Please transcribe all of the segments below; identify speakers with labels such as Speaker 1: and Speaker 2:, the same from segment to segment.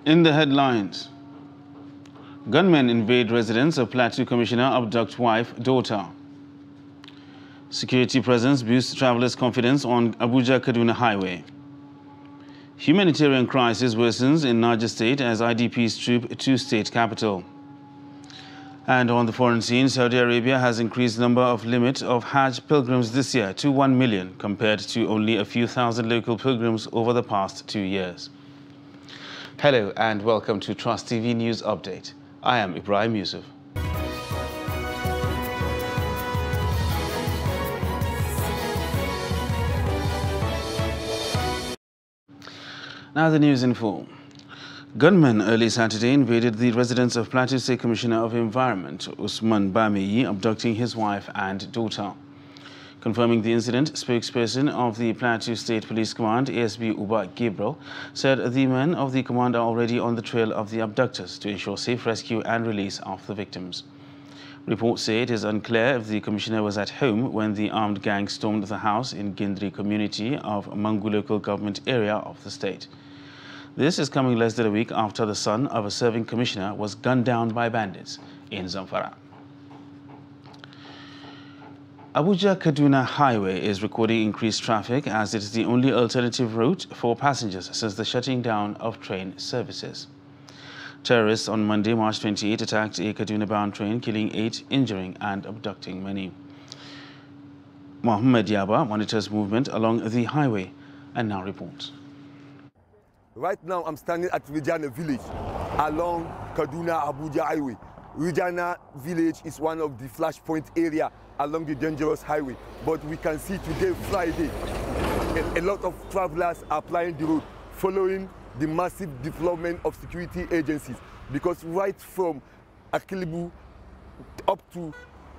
Speaker 1: In the headlines, gunmen invade residence of Plateau Commissioner, abduct wife, daughter. Security presence boosts travelers' confidence on Abuja-Kaduna highway. Humanitarian crisis worsens in Niger State as IDPs troop to state capital. And on the foreign scene, Saudi Arabia has increased the number of limit of Hajj pilgrims this year to 1 million compared to only a few thousand local pilgrims over the past 2 years. Hello and welcome to Trust TV News Update. I am Ibrahim Yusuf. Now the news in full. Gunmen early Saturday invaded the residence of Plateau State Commissioner of Environment, Usman Bameyi, abducting his wife and daughter. Confirming the incident, spokesperson of the Plateau State Police Command, ASB Uba Gabriel, said the men of the command are already on the trail of the abductors to ensure safe rescue and release of the victims. Reports say it is unclear if the commissioner was at home when the armed gang stormed the house in Gindri community of Mangu local government area of the state. This is coming less than a week after the son of a serving commissioner was gunned down by bandits in Zamfara. Abuja-Kaduna highway is recording increased traffic as it is the only alternative route for passengers since the shutting down of train services. Terrorists on Monday, March 28, attacked a Kaduna-bound train, killing 8, injuring and abducting many. Mohammed Yaba monitors movement along the highway and now reports.
Speaker 2: Right now, I'm standing at Rijana village along Kaduna-Abuja highway. Rijana village is one of the flashpoint area along the dangerous highway. But we can see today, Friday, a lot of travelers are plying the road following the massive deployment of security agencies. Because right from Akilibu up to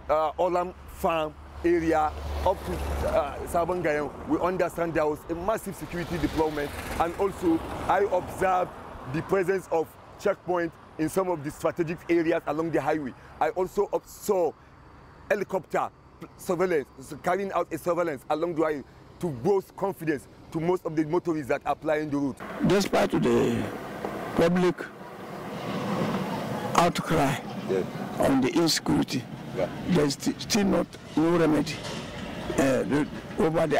Speaker 2: Olam Farm area, up to Sabangayan, we understand there was a massive security deployment. And also, I observed the presence of checkpoints in some of the strategic areas along the highway. I also saw helicopter surveillance, carrying out a surveillance along the highway to boost confidence to most of the motorists that are plying the route.
Speaker 3: Despite the public outcry on the insecurity, there's still not no remedy over the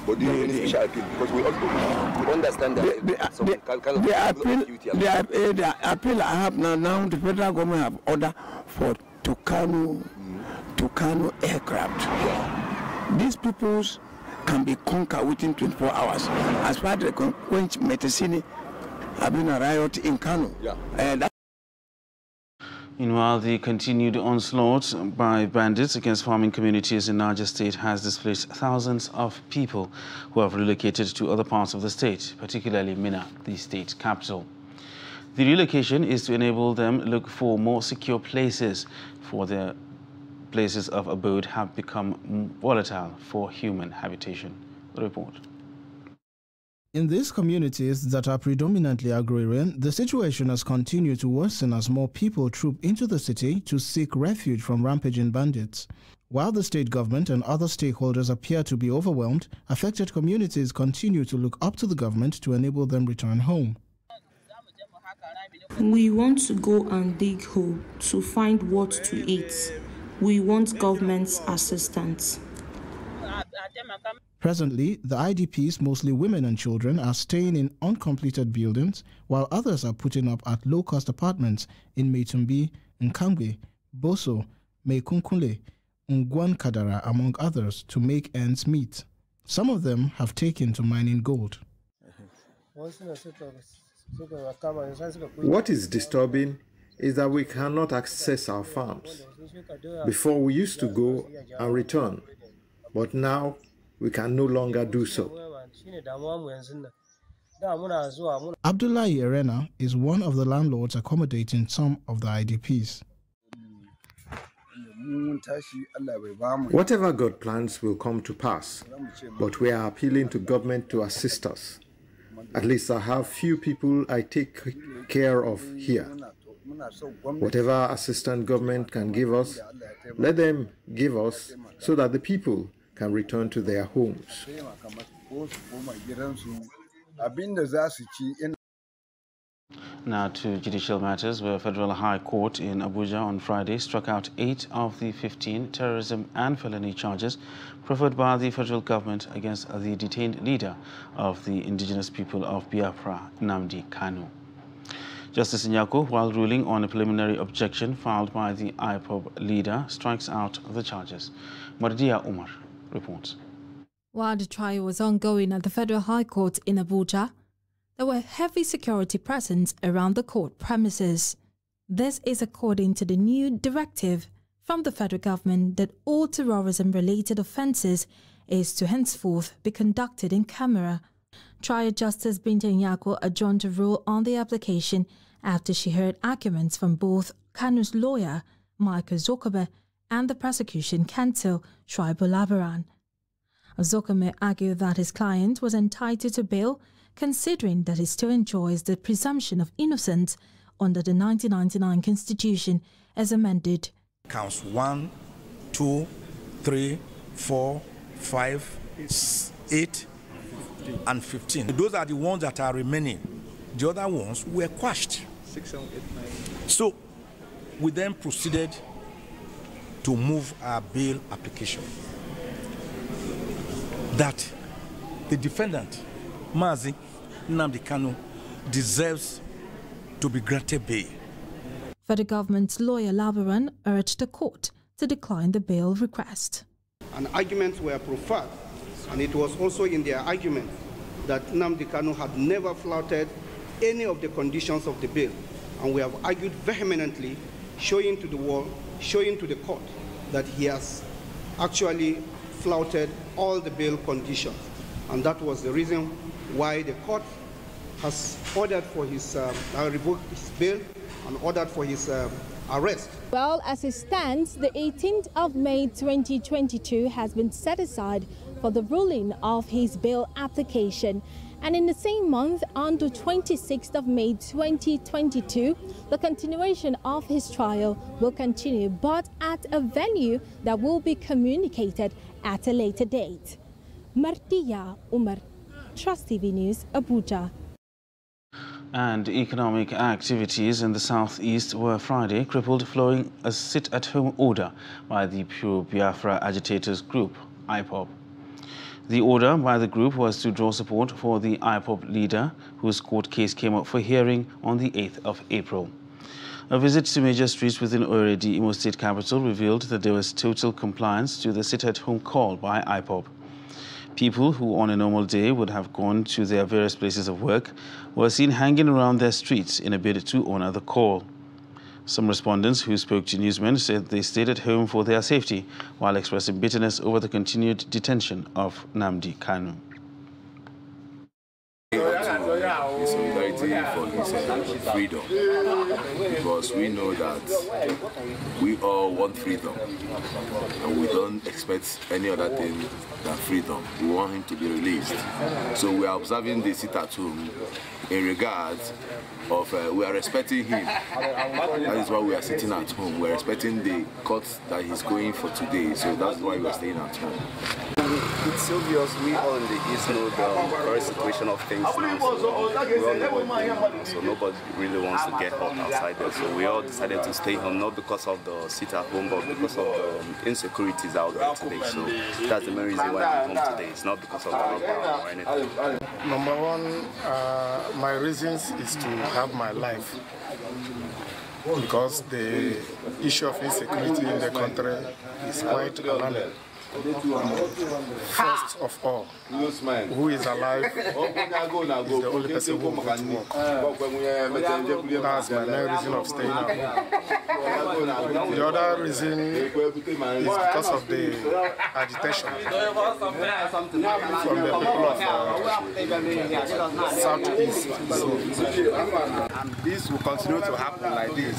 Speaker 2: But do you have any special appeal? Because we understand that
Speaker 3: the appeal I have now the federal government have ordered for Tucano aircraft. These peoples can be conquered within 24 hours. As far as the Quench Metasini have been a riot in Kano.
Speaker 1: Meanwhile, the continued onslaught by bandits against farming communities in Niger State has displaced thousands of people who have relocated to other parts of the state, particularly Minna, the state capital. The relocation is to enable them look for more secure places, for their places of abode have become volatile for human habitation. The report.
Speaker 4: In these communities that are predominantly agrarian, the situation has continued to worsen as more people troop into the city to seek refuge from rampaging bandits. While the state government and other stakeholders appear to be overwhelmed, affected communities continue to look up to the government to enable them return home.
Speaker 5: We want to go and dig hole to find what to eat. We want government's assistance.
Speaker 4: Presently, the IDPs, mostly women and children, are staying in uncompleted buildings, while others are putting up at low-cost apartments in Meitumbi, Nkangwe, Boso, Meikunkule, Ngwan Kadara, among others, to make ends meet. Some of them have taken to mining gold.
Speaker 6: What is disturbing is that we cannot access our farms. Before we used to go and return, but now we can no longer do so.
Speaker 4: Abdullahi Arena is one of the landlords accommodating some of the IDPs.
Speaker 6: Whatever God plans will come to pass, but we are appealing to government to assist us. At least I have few people I take care of here. Whatever assistance government can give us, let them give us so that the people can return to their homes.
Speaker 1: Now to judicial matters, where Federal High Court in Abuja on Friday struck out 8 of the 15 terrorism and felony charges preferred by the federal government against the detained leader of the indigenous people of Biafra, Nnamdi Kanu. Justice Nyako, while ruling on a preliminary objection filed by the IPOB leader, strikes out the charges. Mardia Umar reports.
Speaker 7: While the trial was ongoing at the Federal High Court in Abuja, there were heavy security presence around the court premises. This is according to the new directive from the federal government that all terrorism-related offences is to henceforth be conducted in camera. Trial Justice Binta Nyako adjourned to rule on the application after she heard arguments from both Kanu's lawyer, Michael Zokome, and the prosecution counsel, Shuaibu Labaran. Zokome argued that his client was entitled to bail considering that he still enjoys the presumption of innocence under the 1999 Constitution as amended.
Speaker 8: Counts 1, 2, 3, 4, 5, 8, and 15. Those are the ones that are remaining. The other ones were quashed. 6, 7, 8, 9. So we then proceeded to move our bail application that the defendant, Mazi Nnamdi Kanu, deserves to be granted bail.
Speaker 7: Federal government's lawyer Labaran urged the court to decline the bail request.
Speaker 9: And arguments were proffered, and it was also in their argument that Nnamdi Kanu had never flouted any of the conditions of the bail. And we have argued vehemently, showing to the world, showing to the court that he has actually flouted all the bail conditions. And that was the reason why the court has ordered for his, revoked his bail and ordered for his arrest.
Speaker 10: Well, as it stands, the 18th of May 2022 has been set aside for the ruling of his bail application. And in the same month, on the 26th of May 2022, the continuation of his trial will continue, but at a venue that will be communicated at a later date. Mardia Umar, Trust TV News, Abuja.
Speaker 1: And economic activities in the southeast were Friday crippled following a sit-at-home order by the Pure Biafra Agitators Group, IPOB. The order by the group was to draw support for the IPOB leader, whose court case came up for hearing on the 8th of April. A visit to major streets within Owerri, the Imo State capital, revealed that there was total compliance to the sit-at-home call by IPOB. People who on a normal day would have gone to their various places of work were seen hanging around their streets in a bid to honor the call. Some respondents who spoke to newsmen said they stayed at home for their safety while expressing bitterness over the continued detention of Nnamdi Kanu.
Speaker 11: Solidarity for his freedom, because we know that we all want freedom and we don't expect any other thing than freedom. We want him to be released. So we are observing the sit-at-home in regards of we are respecting him. That is why we are sitting at home. We are respecting the court that he's going for today, so that's why we are staying at home.
Speaker 12: It's obvious we all in the East know the current situation of things now, so we all know what's going on. So nobody really wants to get hurt outside there. So we all decided to stay home, not because of the sit-at-home, but because of the insecurities out there today. So that's the main reason why I'm home today. It's not because of the lockdown or anything.
Speaker 13: Number one, my reasons is to have my life, because the issue of insecurity in the country is quite alarming. First of all, who is alive is the only person who wants to work. That's my main reason of staying at home. The other reason is because of the agitation from the people of Southeast.
Speaker 12: And this will continue to happen like this.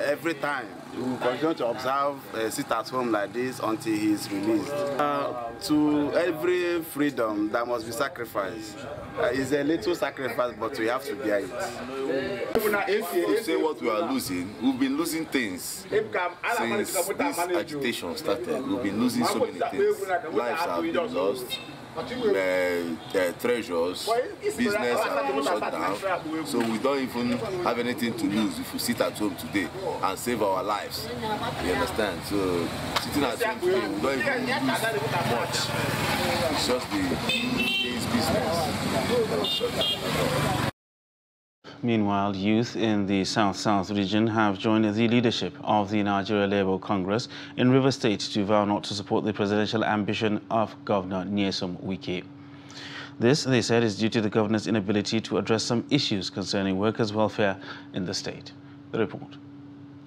Speaker 12: Every time we will continue to observe sit-at-home like this until he is released. To every freedom that must be sacrificed. It's a little sacrifice, but we have to bear it.
Speaker 11: To say what we are losing, we've been losing things since this agitation started. We've been losing so many things. Lives have been lost, treasures, business are shut down. So we don't even have anything to lose if we sit at home today and save our lives. You understand? So sitting at home today, we don't even lose much. It's just the day's business that was shut down.
Speaker 1: Meanwhile, youth in the South-South region have joined the leadership of the Nigeria Labour Congress in Rivers State to vow not to support the presidential ambition of Governor Nyesom Wike. This, they said, is due to the governor's inability to address some issues concerning workers' welfare in the state. The report.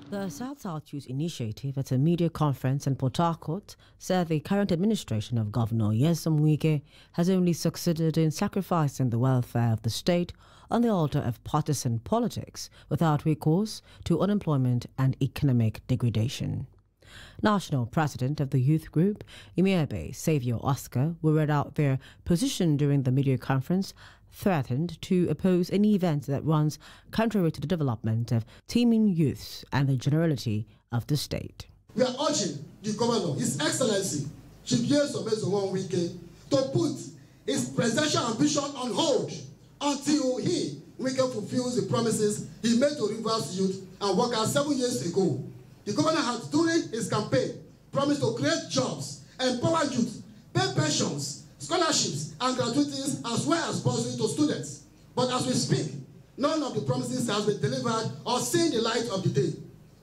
Speaker 14: The South-South Youth Initiative at a media conference in Port Harcourt said the current administration of Governor Nyesom Wike has only succeeded in sacrificing the welfare of the state on the altar of partisan politics without recourse to unemployment and economic degradation. National President of the youth group, Imiebe Saviour Oscar, who read out their position during the media conference, threatened to oppose any event that runs contrary to the development of teeming youths and the generality of the state.
Speaker 15: We are urging the governor, His Excellency, Chief Nyesom Wike, to put his presidential ambition on hold until Wike fulfills the promises he made to Rivers youth and workers 7 years ago. The governor has, during his campaign, promised to create jobs, empower youth, pay pensions, scholarships, and gratuities, as well as bursaries to students. But as we speak, none of the promises has been delivered or seen the light of the day.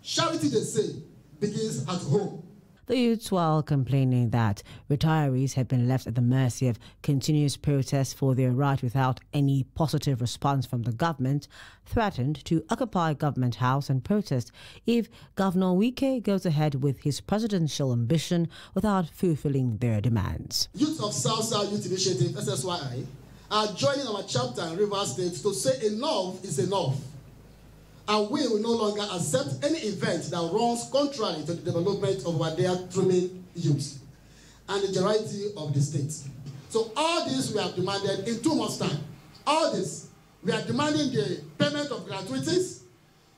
Speaker 15: Charity, they say, begins at home.
Speaker 14: The youths, while complaining that retirees have been left at the mercy of continuous protests for their right without any positive response from the government, threatened to occupy Government House and protest if Governor Wike goes ahead with his presidential ambition without fulfilling their demands.
Speaker 15: Youth of South-South Youth Initiative, SSYI, are joining our chapter in Rivers State to say enough is enough. And we will no longer accept any event that runs contrary to the development of our dear dreaming youth and the generality of the state. So all this we have demanded in 2 months' time. All this, we are demanding the payment of gratuities.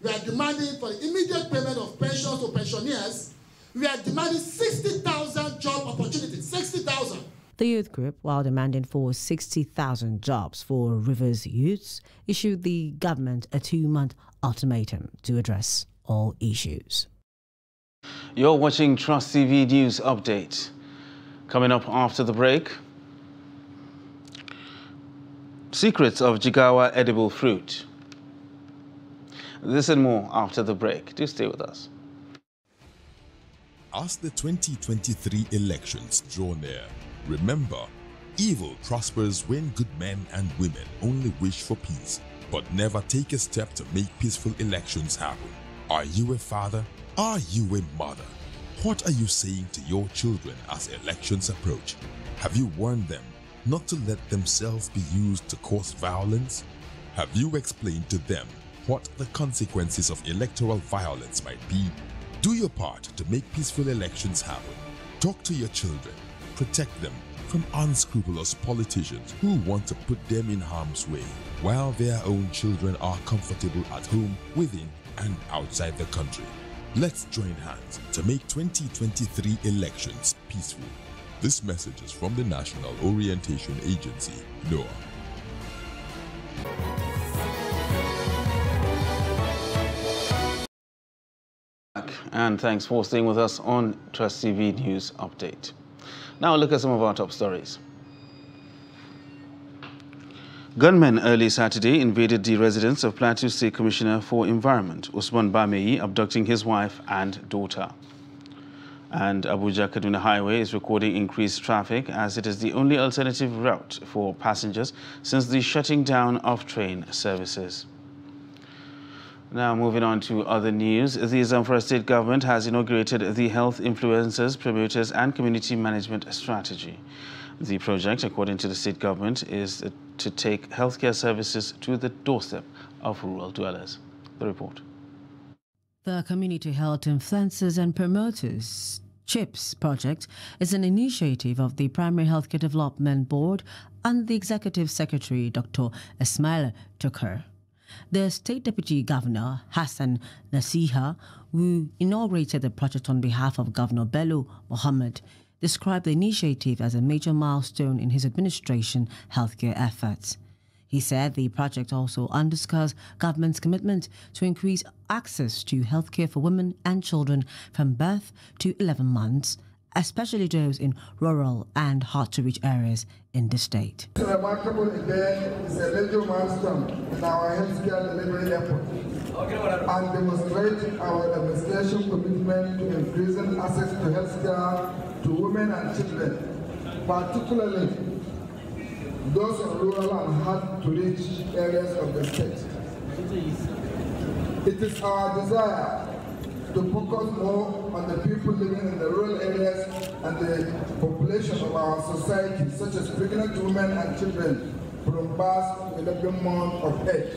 Speaker 15: We are demanding for the immediate payment of pensions to pensioners. We are demanding 60,000 job opportunities, 60,000.
Speaker 14: The youth group, while demanding for 60,000 jobs for Rivers youths, issued the government a 2-month ultimatum to address all issues.
Speaker 1: You're watching Trust TV News Update. Coming up after the break, secrets of Jigawa edible fruit. This and more after the break. Do stay with us.
Speaker 16: As the 2023 elections draw near, remember, evil prospers when good men and women only wish for peace, but never take a step to make peaceful elections happen. Are you a father? Are you a mother? What are you saying to your children as elections approach? Have you warned them not to let themselves be used to cause violence? Have you explained to them what the consequences of electoral violence might be? Do your part to make peaceful elections happen. Talk to your children. Protect them from unscrupulous politicians who want to put them in harm's way, while their own children are comfortable at home, within and outside the country. Let's join hands to make 2023 elections peaceful. This message is from the National Orientation Agency, NOAA.
Speaker 1: And thanks for staying with us on Trust TV News Update. Now look at some of our top stories. Gunmen early Saturday invaded the residence of Plateau State Commissioner for Environment, Usman Bameyi, abducting his wife and daughter. And Abuja-Kaduna Highway is recording increased traffic as it is the only alternative route for passengers since the shutting down of train services. Now moving on to other news, the Zamfara State Government has inaugurated the Health Influencers, Promoters and Community Management Strategy. The project, according to the state government, is to take healthcare services to the doorstep of rural dwellers. The report.
Speaker 14: The Community Health Influencers and Promoters CHIPS project is an initiative of the Primary Healthcare Development Board and the Executive Secretary, Dr. Ismail Tukur. The State Deputy Governor, Hassan Nasiha, who inaugurated the project on behalf of Governor Bello Mohammed, described the initiative as a major milestone in his administration healthcare efforts. He said the project also underscores government's commitment to increase access to healthcare for women and children from birth to 11 months, especially those in rural and hard-to-reach areas in the state.
Speaker 17: This remarkable event is a major milestone in our healthcare delivery effort and demonstrates our administration's commitment to increasing access to healthcare to women and children, particularly those in rural and hard-to-reach areas of the state. It is our desire to focus more on the people living in the rural areas and the population of our society, such as pregnant women and children from birth to 11 months of age.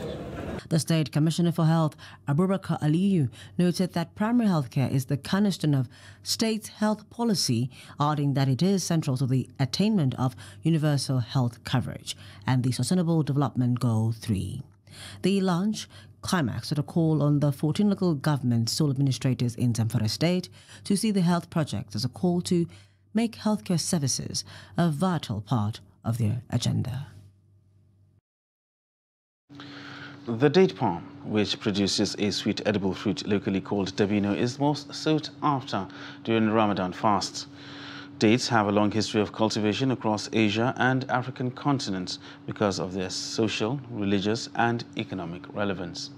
Speaker 14: The State Commissioner for Health, Abubakar Aliyu, noted that primary health care is the cornerstone of state health policy, adding that it is central to the attainment of universal health coverage and the Sustainable Development Goal 3. The launch climaxed at a call on the 14 local government sole administrators in Zamfara State to see the health project as a call to make healthcare services a vital part of their agenda.
Speaker 1: The date palm, which produces a sweet edible fruit locally called dabino, is most sought after during the Ramadan fasts. Dates have a long history of cultivation across Asia and African continents because of their social, religious, and economic relevance.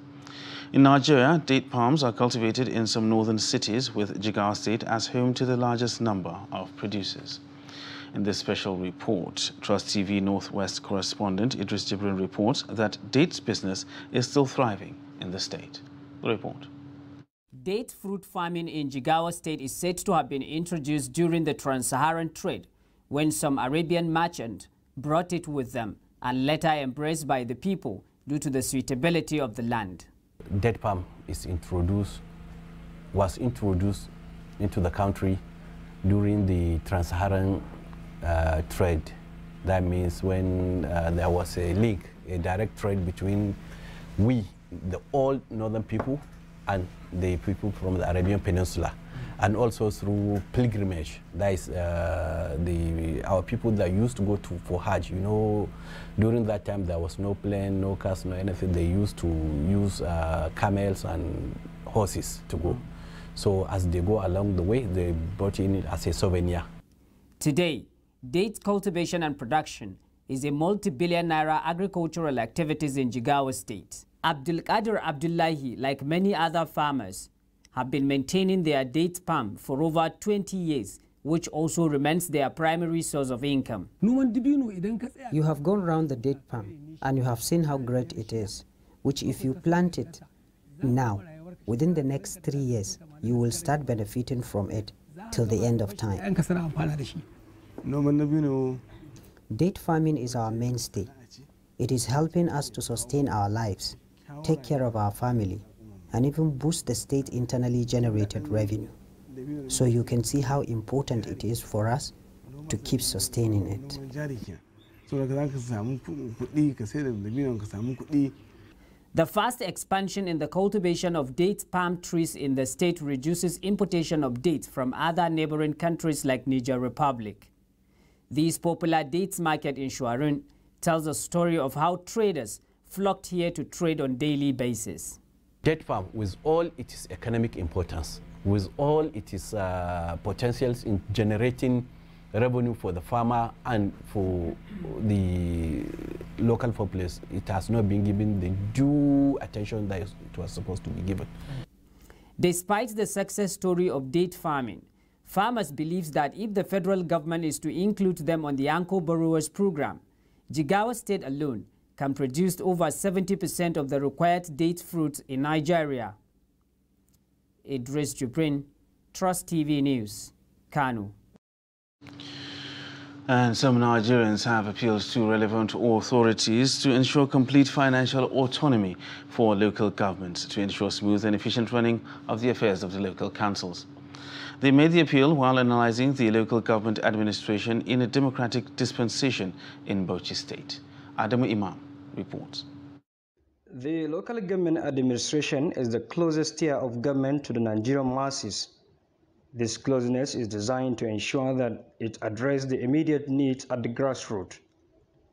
Speaker 1: In Nigeria, date palms are cultivated in some northern cities, with Jigawa State as home to the largest number of producers. In this special report, Trust TV Northwest correspondent Idris Jibrin reports that dates business is still thriving in the state. The report.
Speaker 18: Date fruit farming in Jigawa State is said to have been introduced during the trans-Saharan trade, when some Arabian merchant brought it with them and later embraced by the people due to the suitability of the land.
Speaker 19: Date palm was introduced into the country during the trans-Saharan trade. That means when there was a link, a direct trade between the old northern people, and the people from the Arabian Peninsula, and also through pilgrimage. That is our people that used to go for Hajj. You know, during that time there was no plane, no cars, no anything. They used to use camels and horses to go. So as they go along the way, they brought in it as a souvenir.
Speaker 18: Today, date cultivation and production is a multi-billion naira agricultural activities in Jigawa State. Abdul Qadir Abdullahi, like many other farmers, have been maintaining their date palm for over 20 years, which also remains their primary source of income.
Speaker 20: You have gone around the date palm and you have seen how great it is, which if you plant it now, within the next 3 years, you will start benefiting from it till the end of time. Date farming is our mainstay. It is helping us to sustain our lives, take care of our family, and even boost the state internally generated revenue. So you can see how important it is for us to keep sustaining it.
Speaker 18: The fast expansion in the cultivation of date palm trees in the state reduces importation of dates from other neighboring countries like Niger Republic. This popular dates market in Shuarun tells a story of how traders flocked here to trade on a daily basis.
Speaker 19: Date palm, with all its economic importance, with all its potentials in generating revenue for the farmer and for the local populace, it has not been given the due attention that it was supposed to be given.
Speaker 18: Despite the success story of date farming, farmers believe that if the federal government is to include them on the Anchor Borrowers Program, Jigawa State alone can produce over 70% of the required date fruit in Nigeria. Idris Jibrin, Trust TV News, Kano.
Speaker 1: And some Nigerians have appealed to relevant authorities to ensure complete financial autonomy for local governments to ensure smooth and efficient running of the affairs of the local councils. They made the appeal while analyzing the local government administration in a democratic dispensation in Bauchi State. Adamu Imam reports.
Speaker 21: The local government administration is the closest tier of government to the Nigerian masses. This closeness is designed to ensure that it addresses the immediate needs at the grassroots.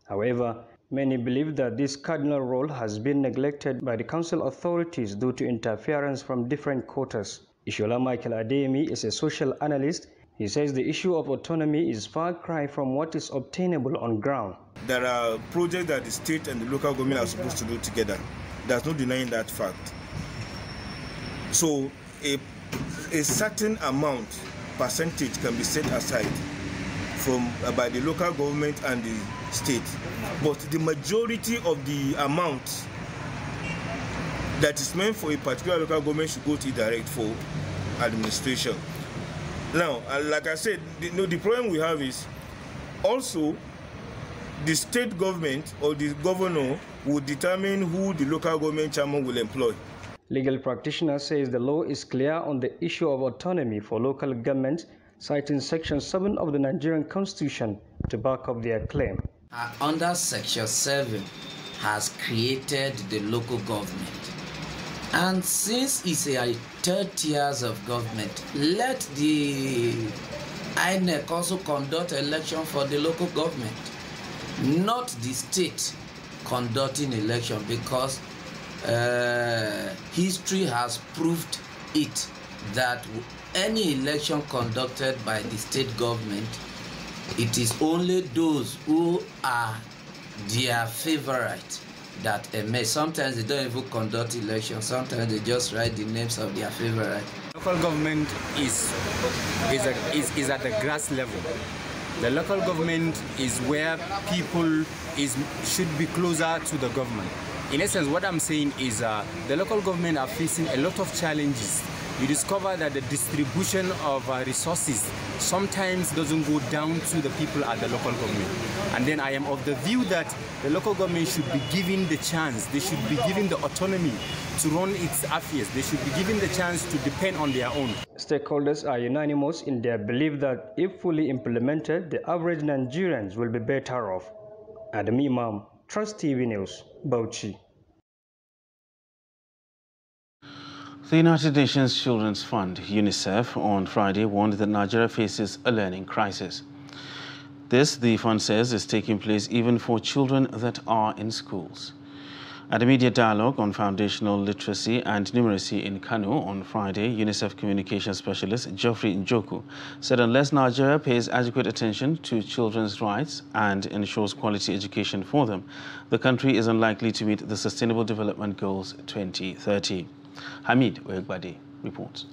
Speaker 21: However, many believe that this cardinal role has been neglected by the council authorities due to interference from different quarters. Ishola Michael Adeyemi is a social analyst. He says the issue of autonomy is far cry from what is obtainable on ground.
Speaker 22: There are projects that the state and the local government are supposed to do together. There's no denying that fact. So a certain amount, percentage can be set aside from by the local government and the state. But the majority of the amount that is meant for a particular local government should go to direct for administration. Now, like I said, the problem we have is also the state government or the governor will determine who the local government chairman will employ.
Speaker 21: Legal practitioner says the law is clear on the issue of autonomy for local governments, citing Section 7 of the Nigerian Constitution to back up their claim.
Speaker 23: Under Section 7 has created the local government. And since it's a third tiers of government, let the INEC also conduct election for the local government, not the state conducting election, because history has proved it that any election conducted by the state government, it is only those who are their favorite that emerge. Sometimes they don't even conduct elections. Sometimes they just write the names of their favorite.
Speaker 24: Local government is at the grass level. The local government is where people should be closer to the government. In essence, what I'm saying is the local government are facing a lot of challenges. You discover that the distribution of resources sometimes doesn't go down to the people at the local government. And then I am of the view that the local government should be given the chance, they should be given the autonomy to run its affairs. They should be given the chance to depend on their own.
Speaker 21: Stakeholders are unanimous in their belief that if fully implemented, the average Nigerians will be better off. Adam Imam, Trust TV News, Bauchi.
Speaker 1: The United Nations Children's Fund, UNICEF, on Friday warned that Nigeria faces a learning crisis. This, the fund says, is taking place even for children that are in schools. At a media dialogue on foundational literacy and numeracy in Kano on Friday, UNICEF communications specialist Geoffrey Njoku said unless Nigeria pays adequate attention to children's rights and ensures quality education for them, the country is unlikely to meet the Sustainable Development Goals 2030. Hamid Oyegbade reports.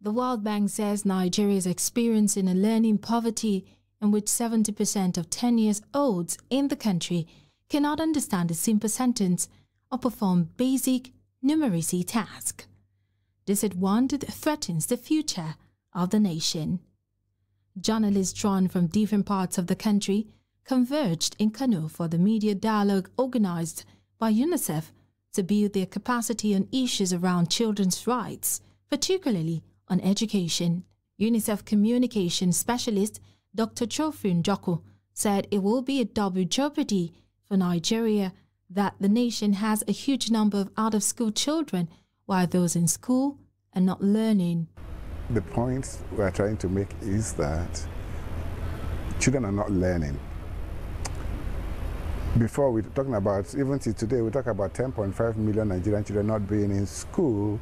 Speaker 7: The World Bank says Nigeria is experiencing a learning poverty in which 70% of 10-year-olds in the country cannot understand a simple sentence or perform basic numeracy tasks. This at once threatens the future of the nation. Journalists drawn from different parts of the country converged in Kano for the media dialogue organized by UNICEF to build their capacity on issues around children's rights, particularly on education. UNICEF communication specialist Dr. Geoffrey Njoku said it will be a double jeopardy for Nigeria that the nation has a huge number of out-of-school children while those in school are not learning.
Speaker 25: The point we're trying to make is that children are not learning. Before we were talking about, even today, we talk about 10.5 million Nigerian children not being in school.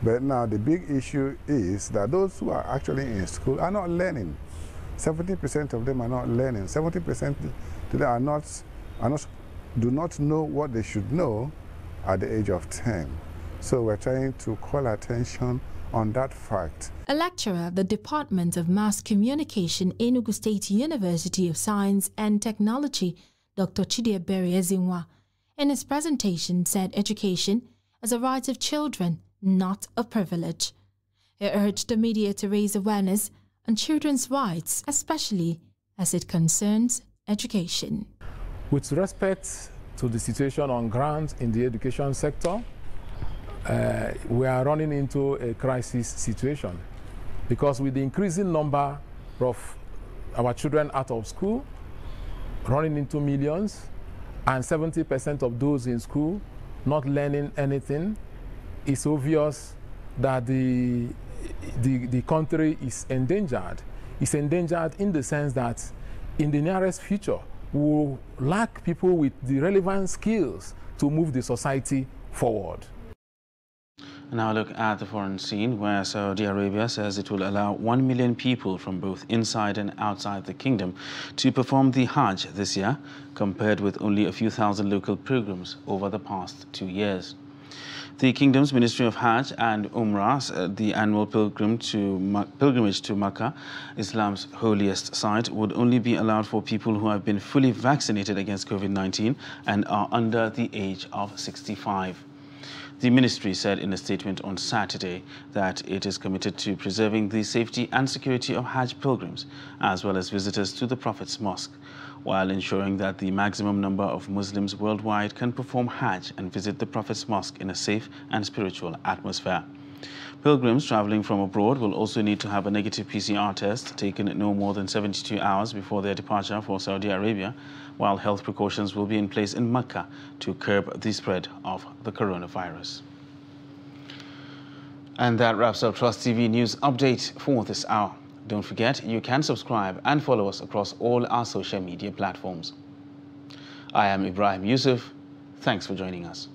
Speaker 25: But now the big issue is that those who are actually in school are not learning. 70% of them are not learning. 70% today do not know what they should know at the age of 10. So we're trying to call attention on that fact.
Speaker 7: A lecturer at the Department of Mass Communication, Enugu State University of Science and Technology, Dr. Chidiebere Ezinwa, in his presentation said education is a right of children, not a privilege. He urged the media to raise awareness on children's rights, especially as it concerns education.
Speaker 26: With respect to the situation on ground in the education sector, we are running into a crisis situation because with the increasing number of our children out of school, running into millions, and 70% of those in school not learning anything, it's obvious that the the country is endangered. It's endangered in the sense that in the nearest future, we will lack people with the relevant skills to move the society forward.
Speaker 1: Now look at the foreign scene, where Saudi Arabia says it will allow 1 million people from both inside and outside the kingdom to perform the Hajj this year, compared with only a few thousand local pilgrims over the past 2 years. The Kingdom's Ministry of Hajj and Umrah, the annual pilgrimage to Makkah, Islam's holiest site, would only be allowed for people who have been fully vaccinated against COVID-19 and are under the age of 65. The ministry said in a statement on Saturday that it is committed to preserving the safety and security of Hajj pilgrims, as well as visitors to the Prophet's Mosque, while ensuring that the maximum number of Muslims worldwide can perform Hajj and visit the Prophet's Mosque in a safe and spiritual atmosphere. Pilgrims traveling from abroad will also need to have a negative PCR test taken no more than 72 hours before their departure for Saudi Arabia, while health precautions will be in place in Mecca to curb the spread of the coronavirus. And that wraps up Trust TV News Update for this hour. Don't forget, you can subscribe and follow us across all our social media platforms. I am Ibrahim Yusuf. Thanks for joining us.